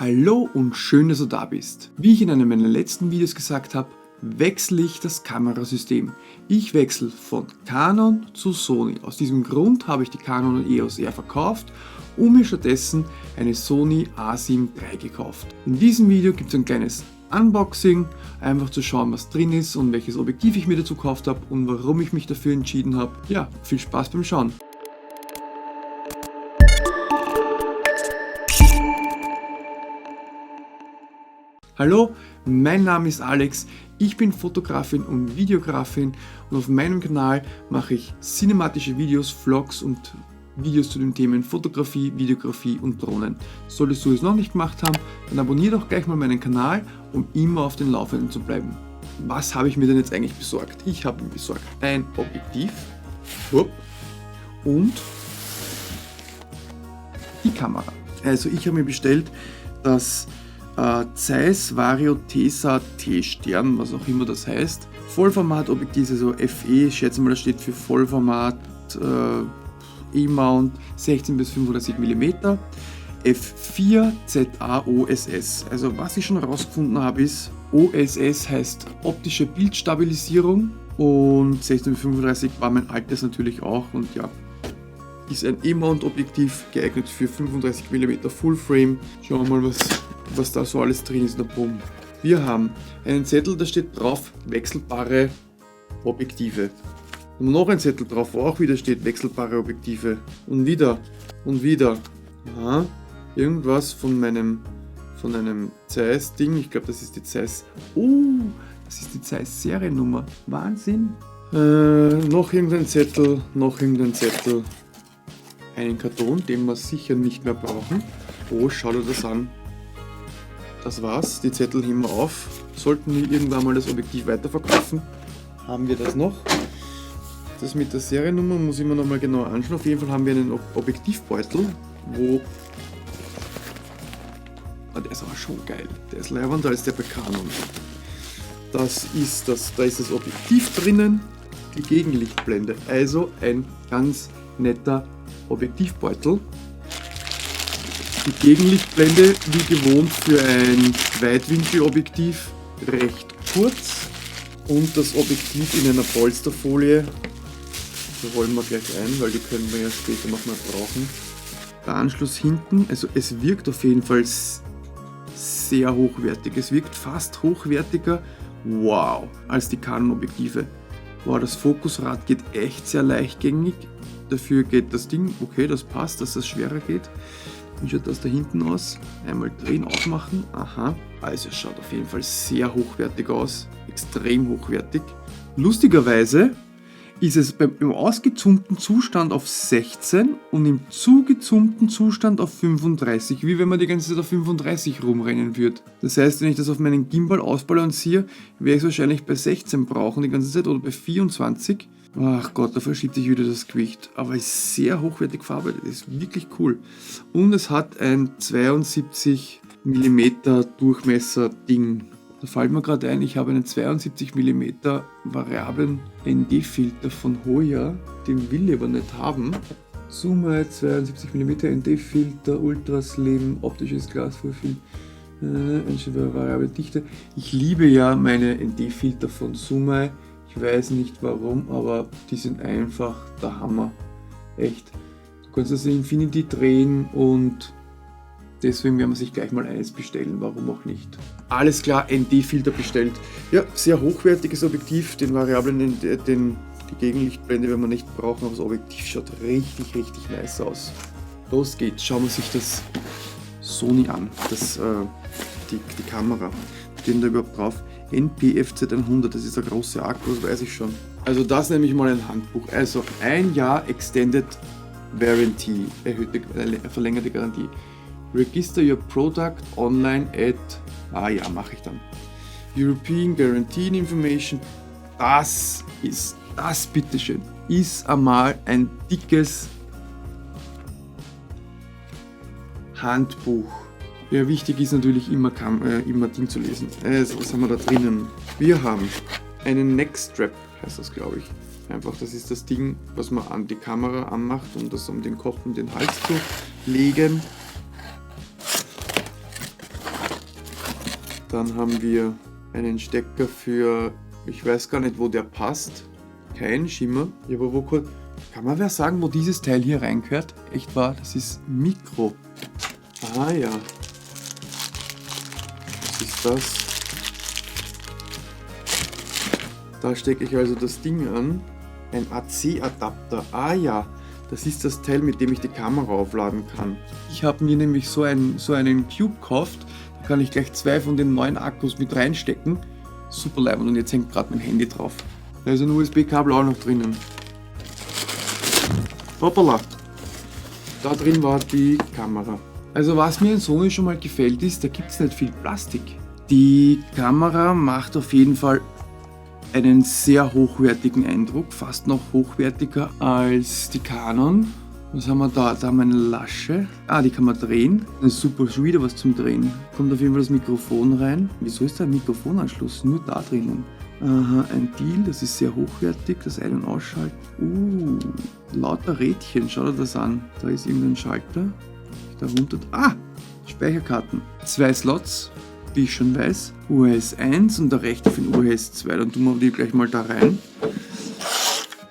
Hallo und schön, dass du da bist. Wie ich in einem meiner letzten Videos gesagt habe, wechsle ich das Kamerasystem. Ich wechsle von Canon zu Sony. Aus diesem Grund habe ich die Canon EOS R verkauft und mir stattdessen eine Sony A7 III gekauft. In diesem Video gibt es ein kleines Unboxing, einfach zu schauen, was drin ist und welches Objektiv ich mir dazu gekauft habe und warum ich mich dafür entschieden habe. Ja, viel Spaß beim Schauen. Hallo, mein Name ist Alex, ich bin Fotografin und Videografin und auf meinem Kanal mache ich cinematische Videos, Vlogs und Videos zu den Themen Fotografie, Videografie und Drohnen. Solltest du es noch nicht gemacht haben, dann abonniere doch gleich mal meinen Kanal, um immer auf den Laufenden zu bleiben. Was habe ich mir denn jetzt eigentlich besorgt? Ich habe mir besorgt ein Objektiv und die Kamera. Also ich habe mir bestellt das Zeiss Vario Tesa T-Stern, was auch immer das heißt. Vollformat-Objektiv, also FE, ich schätze mal, das steht für Vollformat E-Mount 16 bis 35 mm. F4 ZA OSS. Also was ich schon herausgefunden habe ist, OSS heißt optische Bildstabilisierung und 16 bis 35 war mein altes natürlich auch und ja, ist ein E-Mount-Objektiv geeignet für 35 mm Full-Frame. Schauen wir mal, was da so alles drin ist. Bumm. Wir haben einen Zettel, da steht drauf wechselbare Objektive. Und noch ein Zettel drauf, wo auch wieder steht wechselbare Objektive. Und wieder. Und wieder. Aha. Irgendwas von einem Zeiss-Ding. Ich glaube, das ist die Zeiss. Oh, das ist die Zeiss-Seriennummer. Wahnsinn. Noch irgendein Zettel. Noch irgendein Zettel. Einen Karton, den wir sicher nicht mehr brauchen. Oh, schau dir das an. Das war's, die Zettel heben wir auf. Sollten wir irgendwann mal das Objektiv weiterverkaufen, haben wir das noch. Das mit der Seriennummer muss ich mir nochmal genau anschauen. Auf jeden Fall haben wir einen Objektivbeutel, wo... der ist aber schon geil. Der ist leibender als der bei Canon. Da ist das Objektiv drinnen, die Gegenlichtblende. Also ein ganz netter Objektivbeutel. Die Gegenlichtblende, wie gewohnt für ein Weitwinkelobjektiv, recht kurz und das Objektiv in einer Polsterfolie. Da rollen wir gleich ein, weil die können wir ja später nochmal brauchen. Der Anschluss hinten, also es wirkt auf jeden Fall sehr hochwertig. Es wirkt fast hochwertiger, wow, als die Canon-Objektive. Wow, das Fokusrad geht echt sehr leichtgängig. Dafür geht das Ding, okay, das passt, dass das schwerer geht. Wie schaut das da hinten aus? Einmal drehen, aufmachen. Aha. Also es schaut auf jeden Fall sehr hochwertig aus. Extrem hochwertig. Lustigerweise ist es im ausgezoomten Zustand auf 16 und im zugezoomten Zustand auf 35. Wie wenn man die ganze Zeit auf 35 rumrennen würde. Das heißt, wenn ich das auf meinen Gimbal ausbalanciere, werde ich es wahrscheinlich bei 16 brauchen die ganze Zeit oder bei 24. Ach Gott, da verschiebt sich wieder das Gewicht. Aber es ist sehr hochwertig verarbeitet, ist wirklich cool. Und es hat ein 72 mm Durchmesser Ding. Da fällt mir gerade ein, ich habe einen 72 mm variablen ND-Filter von Hoya. Den will ich aber nicht haben. Sumai 72 mm ND-Filter, Ultra Slim, optisches Glasvorfilm, einstellbare variable Dichte. Ich liebe ja meine ND-Filter von Sumai. Ich weiß nicht warum, aber die sind einfach der Hammer. Echt. Du kannst das in Infinity drehen und deswegen werden wir sich gleich mal eines bestellen. Warum auch nicht? Alles klar, ND-Filter bestellt. Ja, sehr hochwertiges Objektiv. Den variablen, die Gegenlichtblende werden wir nicht brauchen, aber das Objektiv schaut richtig, richtig nice aus. Los geht's, schauen wir sich das Sony an. Die Kamera. Stehen da überhaupt drauf? NP-FZ100, das ist der große Akku, das weiß ich schon. Also das nehme ich mal ein Handbuch. Also ein Jahr Extended Warranty, verlängerte Garantie. Register your product online at, ja, mache ich dann. European Guarantee Information, das bitteschön, ist einmal ein dickes Handbuch. Ja, wichtig ist natürlich immer Ding zu lesen. Also, was haben wir da drinnen? Wir haben einen Neckstrap, heißt das, glaube ich. Einfach, das ist das Ding, was man an die Kamera anmacht, um das um den Kopf und den Hals zu legen. Dann haben wir einen Stecker für, ich weiß gar nicht, wo der passt. Kein Schimmer. Ja, aber wo kann man wer sagen, wo dieses Teil hier reingehört? Echt wahr, das ist Mikro. Ah ja. Was ist das? Da stecke ich also das Ding an. Ein AC-Adapter. Ah ja. Das ist das Teil, mit dem ich die Kamera aufladen kann. Ich habe mir nämlich so einen Cube gekauft. Da kann ich gleich 2 von den neuen Akkus mit reinstecken. Super leibend, und jetzt hängt gerade mein Handy drauf. Da ist ein USB-Kabel auch noch drinnen. Hoppala! Da drin war die Kamera. Also was mir in Sony schon mal gefällt ist, da gibt es nicht viel Plastik. Die Kamera macht auf jeden Fall einen sehr hochwertigen Eindruck, fast noch hochwertiger als die Canon. Was haben wir da? Da haben wir eine Lasche. Ah, die kann man drehen. Das ist super, schon wieder was zum Drehen. Kommt auf jeden Fall das Mikrofon rein. Wieso ist da ein Mikrofonanschluss? Nur da drinnen. Aha, ein Deal, das ist sehr hochwertig. Das Ein- und Ausschalten. Lauter Rädchen, schau dir das an. Da ist irgendein Schalter. Da runter. Ah, Speicherkarten. 2 Slots, wie ich schon weiß. UHS 1 und der rechte für den UHS 2. Dann tun wir die gleich mal da rein.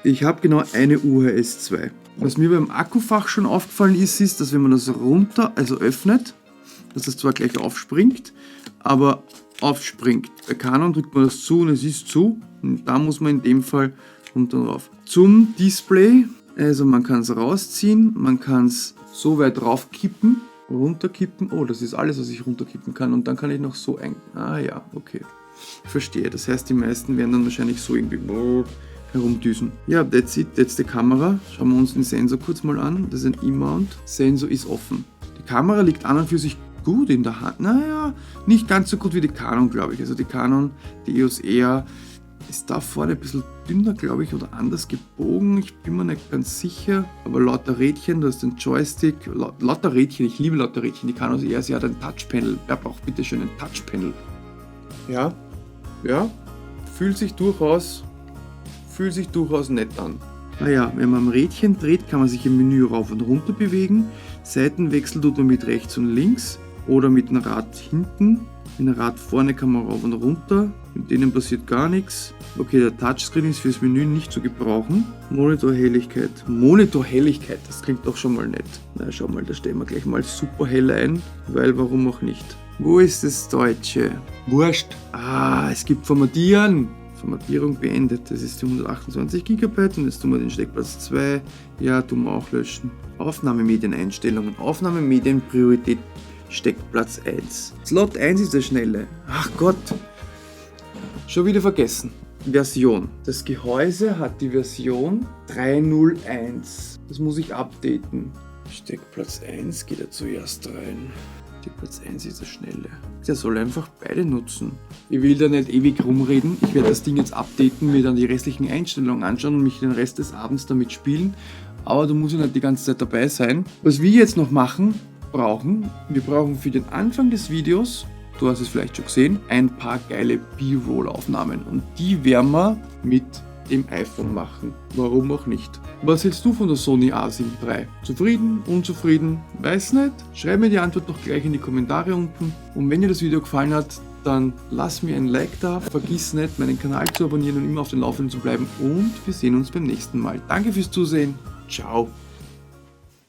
Ich habe genau eine UHS 2. Was mir beim Akkufach schon aufgefallen ist, dass wenn man das öffnet, dass das zwar gleich aufspringt, aber aufspringt. Bei Canon drückt man das zu und es ist zu. Und da muss man in dem Fall runter drauf. Zum Display, also man kann es rausziehen, man kann es so weit raufkippen, runterkippen. Oh, das ist alles, was ich runterkippen kann. Und dann kann ich noch so Ah ja, okay. Ich verstehe. Das heißt, die meisten werden dann wahrscheinlich so irgendwie herumdüsen. Ja, that's it. That's die Kamera. Schauen wir uns den Sensor kurz mal an. Das ist ein E-Mount. Sensor ist offen. Die Kamera liegt an und für sich gut in der Hand. Naja, nicht ganz so gut wie die Canon, glaube ich. Also die Canon, die EOS R, ist da vorne ein bisschen dünner, glaube ich, oder anders gebogen. Ich bin mir nicht ganz sicher. Aber lauter Rädchen, du hast den Joystick. Lauter Rädchen, ich liebe lauter Rädchen. Die Canon EOS R, sie hat ein Touchpanel. Wer braucht bitte schön ein Touchpanel? Ja, fühlt sich durchaus nett an. Naja, wenn man am Rädchen dreht, kann man sich im Menü rauf und runter bewegen. Seitenwechsel tut man mit rechts und links oder mit dem Rad hinten. Mit dem Rad vorne kann man rauf und runter. Mit denen passiert gar nichts. Okay, der Touchscreen ist fürs Menü nicht zu gebrauchen. Monitorhelligkeit, das klingt doch schon mal nett. Na, schau mal, da stellen wir gleich mal super hell ein, weil warum auch nicht. Wo ist das Deutsche? Wurscht. Ah, es gibt Formatieren. Formatierung beendet. Das ist die 128 GB und jetzt tun wir den Steckplatz 2. Ja, tun wir auch löschen. Aufnahmemedieneinstellungen. Aufnahmemedienpriorität Steckplatz 1. Slot 1 ist der schnelle. Ach Gott. Schon wieder vergessen. Version. Das Gehäuse hat die Version 3.0.1. Das muss ich updaten. Steckplatz 1 geht er zuerst rein. Steckplatz 1 ist der schnelle. Der soll einfach beide nutzen. Ich will da nicht ewig rumreden. Ich werde das Ding jetzt updaten, mir dann die restlichen Einstellungen anschauen und mich den Rest des Abends damit spielen. Aber du musst ja nicht die ganze Zeit dabei sein. Was wir jetzt noch wir brauchen für den Anfang des Videos, du hast es vielleicht schon gesehen, ein paar geile B-Roll-Aufnahmen. Und die werden wir mit dem iPhone machen. Warum auch nicht? Was hältst du von der Sony A7 III? Zufrieden? Unzufrieden? Weiß nicht? Schreib mir die Antwort doch gleich in die Kommentare unten. Und wenn dir das Video gefallen hat, dann lass mir ein Like da. Vergiss nicht, meinen Kanal zu abonnieren und immer auf dem Laufenden zu bleiben. Und wir sehen uns beim nächsten Mal. Danke fürs Zusehen. Ciao.